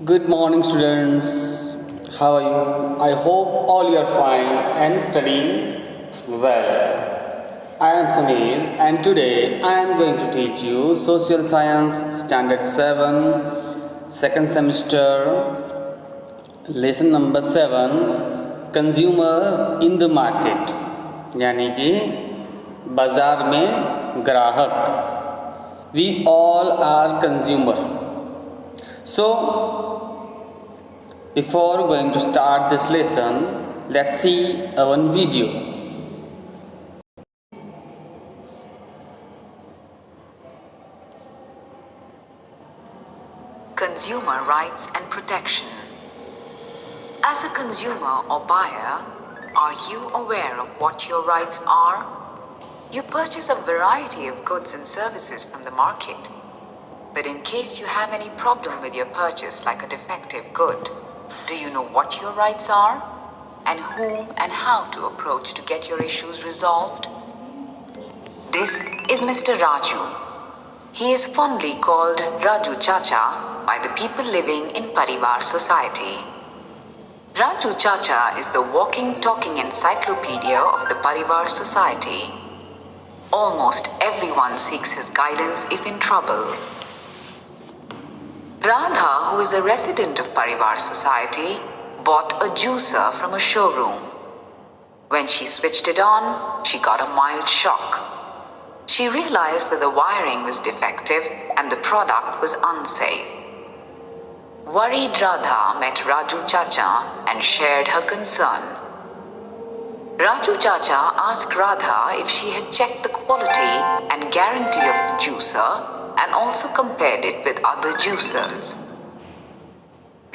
Good morning, students. How are you? I hope all you are fine and studying well. I am Samir, and today I am going to teach you Social Science Standard 7, second semester, lesson number 7, Consumer in the Market, यानी कि बाजार में ग्राहक. We all are consumer. So, before going to start this lesson, let's see one video. Consumer rights and protection. As a consumer or buyer, are you aware of what your rights are? You purchase a variety of goods and services from the market. But in case you have any problem with your purchase, like a defective good, do you know what your rights are? And whom and how to approach to get your issues resolved? This is Mr. Raju. He is fondly called Raju Chacha by the people living in Parivar society. Raju Chacha is the walking, talking encyclopedia of the Parivar society. Almost everyone seeks his guidance if in trouble. Radha, who is a resident of Parivar society, bought a juicer from a showroom. When she switched it on, she got a mild shock. She realized that the wiring was defective and the product was unsafe. Worried Radha met Raju Chacha and shared her concern. Raju Chacha asked Radha if she had checked the quality and guarantee of the juicer and also compared it with other juicers.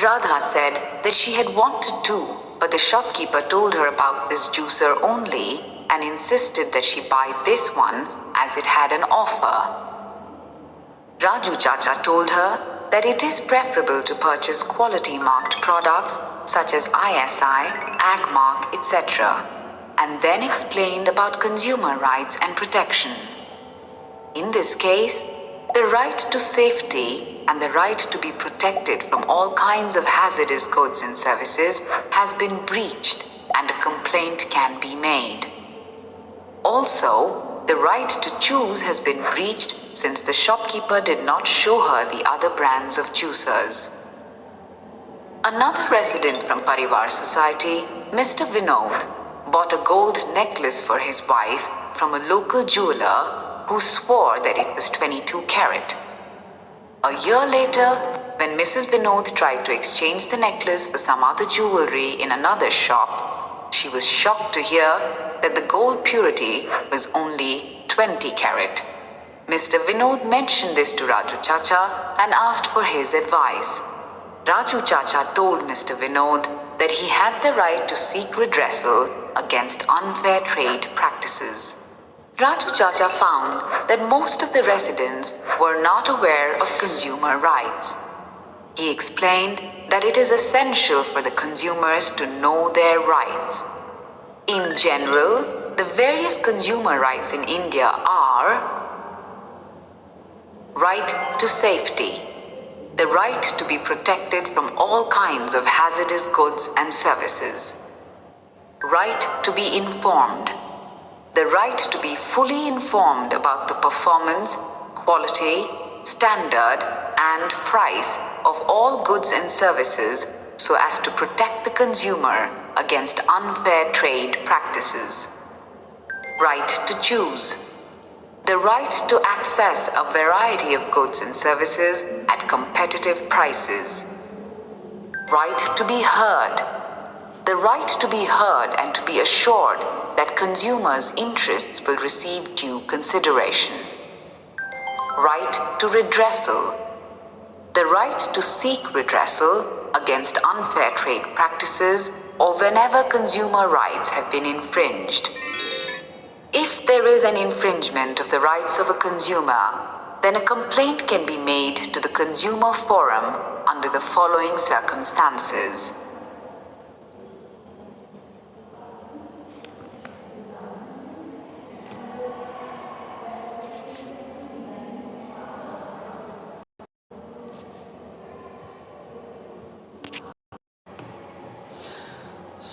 Radha said that she had wanted to, but the shopkeeper told her about this juicer only and insisted that she buy this one as it had an offer. Raju Chacha told her that it is preferable to purchase quality marked products such as ISI, AgMark, etc., and then explained about consumer rights and protection. In this case, the right to safety and the right to be protected from all kinds of hazardous goods and services has been breached and a complaint can be made. Also, the right to choose has been breached since the shopkeeper did not show her the other brands of juicers. Another resident from Parivar society, Mr. Vinod, bought a gold necklace for his wife from a local jeweler who swore that it was 22 carat. A year later, when Mrs. Vinod tried to exchange the necklace for some other jewelry in another shop, she was shocked to hear that the gold purity was only 20 carat. Mr. Vinod mentioned this to Raju Chacha and asked for his advice. Raju Chacha told Mr. Vinod that he had the right to seek redressal against unfair trade practices. Raju Chacha found that most of the residents were not aware of consumer rights. He explained that it is essential for the consumers to know their rights. In general, the various consumer rights in India are right to safety, the right to be protected from all kinds of hazardous goods and services, right to be informed, the right to be fully informed about the performance, quality, standard, and price of all goods and services so as to protect the consumer against unfair trade practices. Right to choose. The right to access a variety of goods and services at competitive prices. Right to be heard. The right to be heard and to be assured that consumers' interests will receive due consideration. Right to redressal. The right to seek redressal against unfair trade practices or whenever consumer rights have been infringed. If there is an infringement of the rights of a consumer, then a complaint can be made to the Consumer Forum under the following circumstances.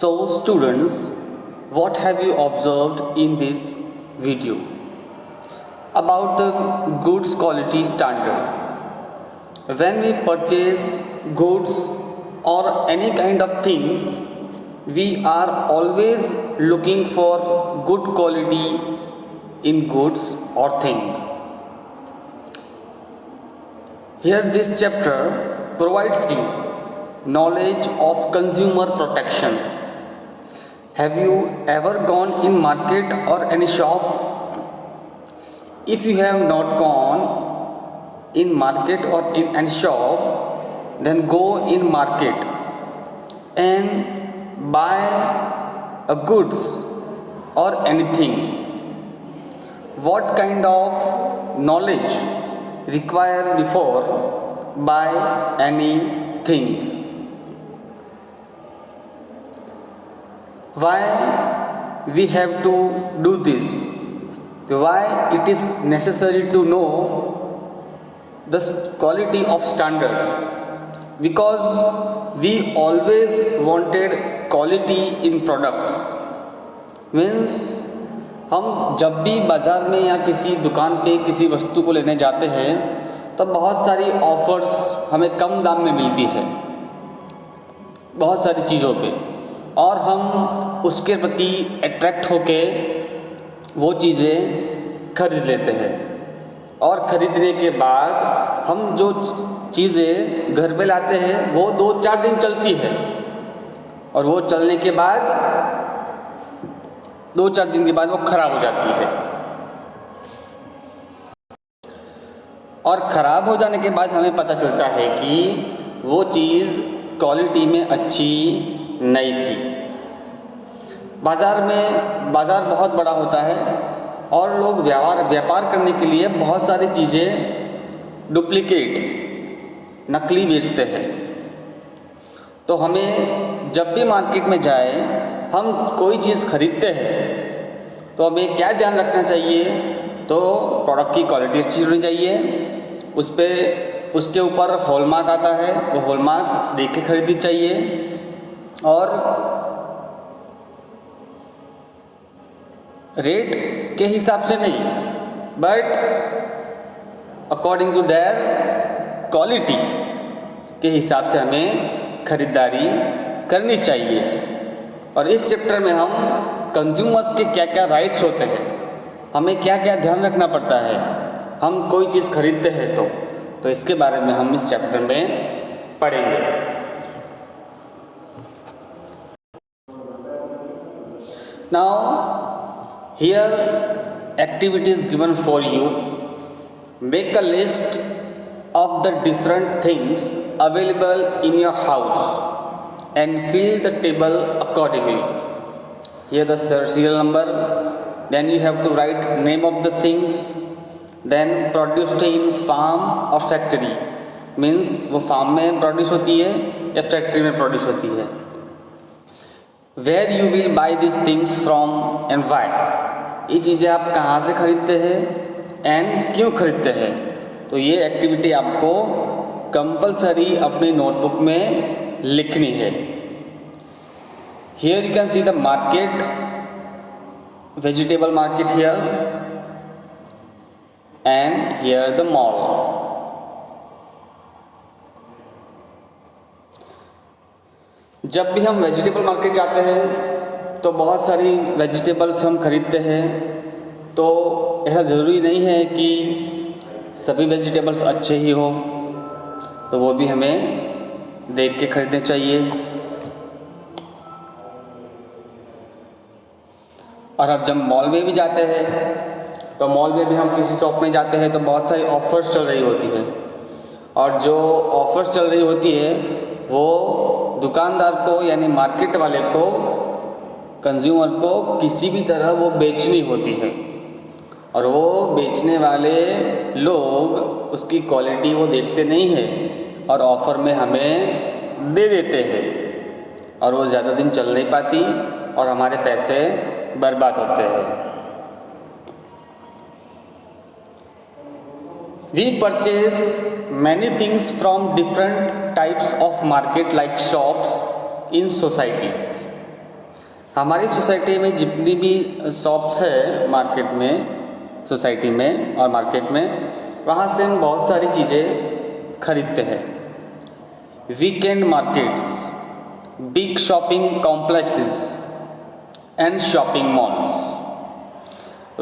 So students, what have you observed in this video about the goods quality standard? When we purchase goods or any kind of things, we are always looking for good quality in goods or thing. Here this chapter provides you knowledge of consumer protection. Have you ever gone in market or any shop? If you have not gone in market or in any shop, then go in market and buy a goods or anything. What kind of knowledge required before buy any things? Why we have to do this? Why it is necessary to know the quality of standard? Because we always wanted quality in products. Means हम जब भी बाज़ार में या किसी दुकान पे किसी वस्तु को लेने जाते हैं तो बहुत सारी ऑफ़र्स हमें कम दाम में मिलती है बहुत सारी चीज़ों पे, और हम उसके प्रति अट्रैक्ट होके वो चीज़ें खरीद लेते हैं। और ख़रीदने के बाद हम जो चीज़ें घर पे लाते हैं वो 2-4 दिन चलती है, और वो चलने के बाद 2-4 दिन के बाद वो ख़राब हो जाती है। और ख़राब हो जाने के बाद हमें पता चलता है कि वो चीज़ क्वालिटी में अच्छी नहीं थी। बाज़ार बहुत बड़ा होता है और लोग व्यापार करने के लिए बहुत सारी चीज़ें डुप्लीकेट नकली बेचते हैं। तो हमें जब भी मार्केट में जाए, हम कोई चीज़ खरीदते हैं तो हमें क्या ध्यान रखना चाहिए? तो प्रोडक्ट की क्वालिटी अच्छी होनी चाहिए, उसके ऊपर हॉलमार्क आता है, वो हॉलमार्क देख के खरीदनी चाहिए, और रेट के हिसाब से नहीं, but according to their quality के हिसाब से हमें खरीदारी करनी चाहिए। और इस चैप्टर में हम कंज्यूमर्स के क्या क्या राइट्स होते हैं, हमें क्या क्या ध्यान रखना पड़ता है हम कोई चीज़ खरीदते हैं तो इसके बारे में हम इस चैप्टर में पढ़ेंगे। Now here activities given for you. Make a list of the different things available in your house and fill the table accordingly. Here the serial number, then you have to write name of the things, then produced in farm or factory, means वो farm में produce होती है या factory में produce होती है। Where you will buy these things from and why, ये चीज़ें आप कहाँ से खरीदते हैं and क्यों खरीदते हैं। तो ये एक्टिविटी आपको कंपलसरी अपनी नोटबुक में लिखनी है। Here you can see the market, vegetable market here, and here the mall. जब भी हम वेजिटेबल मार्केट जाते हैं तो बहुत सारी वेजिटेबल्स हम खरीदते हैं, तो यह ज़रूरी नहीं है कि सभी वेजिटेबल्स अच्छे ही हो, तो वो भी हमें देख के खरीदने चाहिए। और अब जब मॉल में भी जाते हैं तो मॉल में भी हम किसी शॉप में जाते हैं तो बहुत सारी ऑफ़र्स चल रही होती है, और जो ऑफ़र्स चल रही होती है वो दुकानदार को यानी मार्केट वाले को, कंज्यूमर को किसी भी तरह वो बेचनी होती है, और वो बेचने वाले लोग उसकी क्वालिटी वो देखते नहीं हैं और ऑफ़र में हमें दे देते हैं, और वो ज़्यादा दिन चल नहीं पाती और हमारे पैसे बर्बाद होते हैं। We purchase many things from different types of market like shops in societies. हमारी सोसाइटी में जितनी भी शॉप्स है मार्केट में, सोसाइटी में और मार्केट में, वहाँ से हम बहुत सारी चीज़ें खरीदते हैं। Weekend markets, big shopping complexes and shopping malls.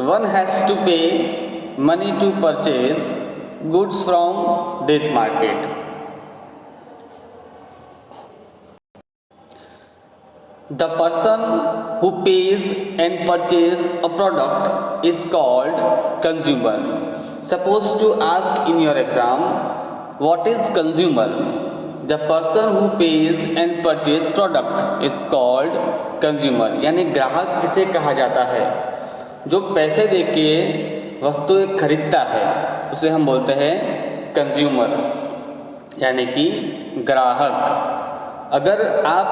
One has to pay money to purchase goods from this market. The person who pays and purchases a product is called consumer. Suppose to ask in your exam, what is consumer? The person who pays and purchases product is called consumer. यानी ग्राहक किसे कहा जाता है? जो पैसे देके वस्तुएं खरीदता है उसे हम बोलते हैं कंज्यूमर, यानी कि ग्राहक। अगर आप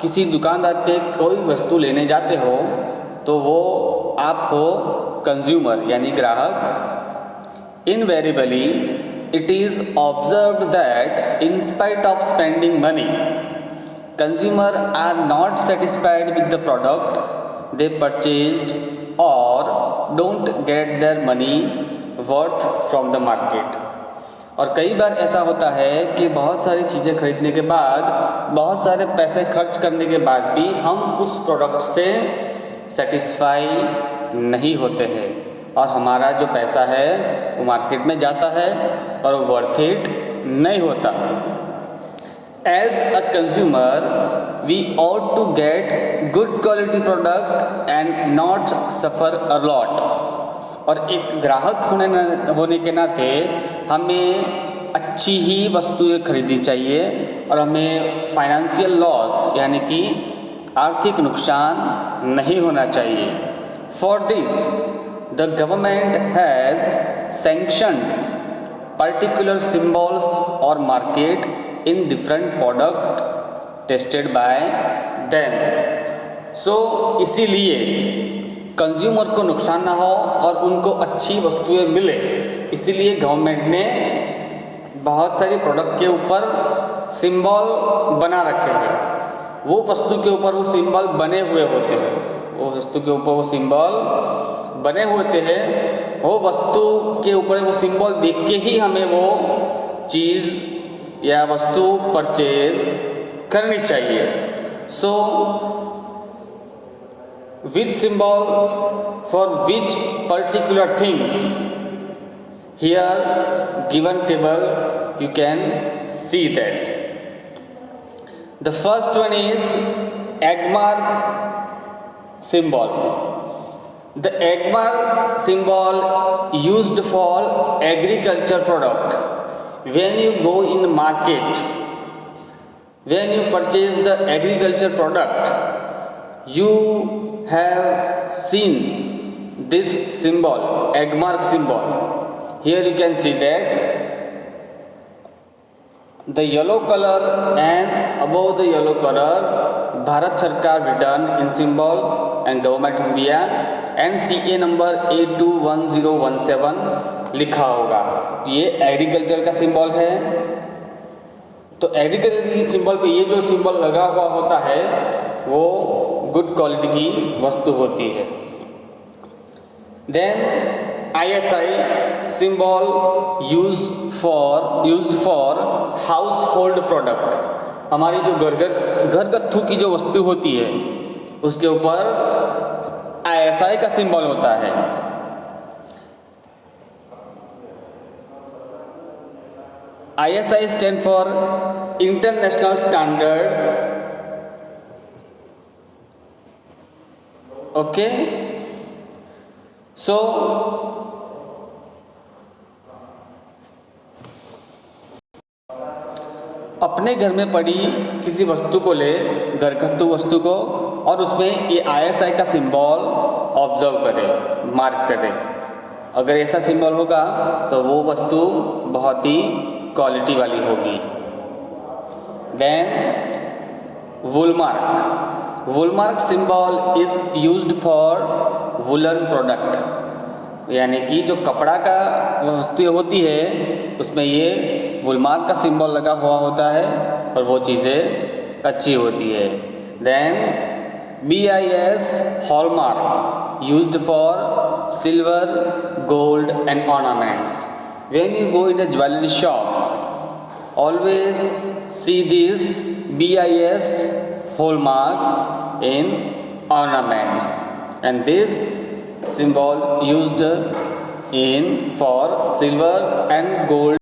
किसी दुकानदार पे कोई वस्तु लेने जाते हो तो वो आप हो कंज्यूमर यानी ग्राहक। Invariably it is observed that in spite of spending money, consumer are not satisfied with the product they purchased और don't get their money worth from the market. और कई बार ऐसा होता है कि बहुत सारी चीज़ें खरीदने के बाद, बहुत सारे पैसे खर्च करने के बाद भी हम उस प्रोडक्ट से सेटिस्फाई नहीं होते हैं और हमारा जो पैसा है वो मार्केट में जाता है और वो वर्थ इट नहीं होता। As a consumer, we ought to get good quality product and not suffer a lot. और एक ग्राहक होने के नाते हमें अच्छी ही वस्तुएं खरीदनी चाहिए और हमें फाइनेंशियल लॉस यानी कि आर्थिक नुकसान नहीं होना चाहिए। For this, the government has sanctioned particular symbols or market in different product tested by them. So इसीलिए कंज्यूमर को नुकसान ना हो और उनको अच्छी वस्तुएं मिले, इसीलिए गवर्नमेंट ने बहुत सारी प्रोडक्ट के ऊपर सिंबल बना रखे हैं। वो वस्तु के ऊपर वो सिंबल बने हुए होते हैं, वो वस्तु के ऊपर वो सिंबल बने होते हैं। वो वस्तु के ऊपर वो सिंबल देख के ही हमें वो चीज़ या वस्तु परचेज करनी चाहिए। So which symbol for which particular things, here given table you can see that. The first one is egg mark symbol. The egg mark symbol used for agriculture product. When you go in the market, when you purchase the agriculture product, you have seen this symbol, egg mark symbol. Here you can see that the yellow color and above the yellow color Bharat Sarkar written in symbol and Government of India NCA number A21017 लिखा होगा। ये agriculture का symbol है। तो agriculture की symbol पे ये जो सिंबल लगा हुआ होता है वो गुड क्वालिटी की वस्तु होती है। Then ISI symbol used for household product. हमारी जो घरगथ्थू की जो वस्तु होती है उसके ऊपर ISI का सिंबल होता है। ISI stand for International Standard. Okay, so अपने घर में पड़ी किसी वस्तु को ले, घरगथ्थू वस्तु को, और उसमें ये ISI का सिंबल ऑब्जर्व करें, मार्क करें। अगर ऐसा सिंबल होगा तो वो वस्तु बहुत ही क्वालिटी वाली होगी। Then wool mark symbol is used for woollen product, यानी कि जो कपड़ा का वस्तु होती है उसमें ये वुल मार्क का सिंबल लगा हुआ होता है और वो चीज़ें अच्छी होती है। Then BIS hallmark used for silver, gold and ornaments. When you go in a jewelry shop, always see this BIS hallmark in ornaments, and this symbol used in for silver and gold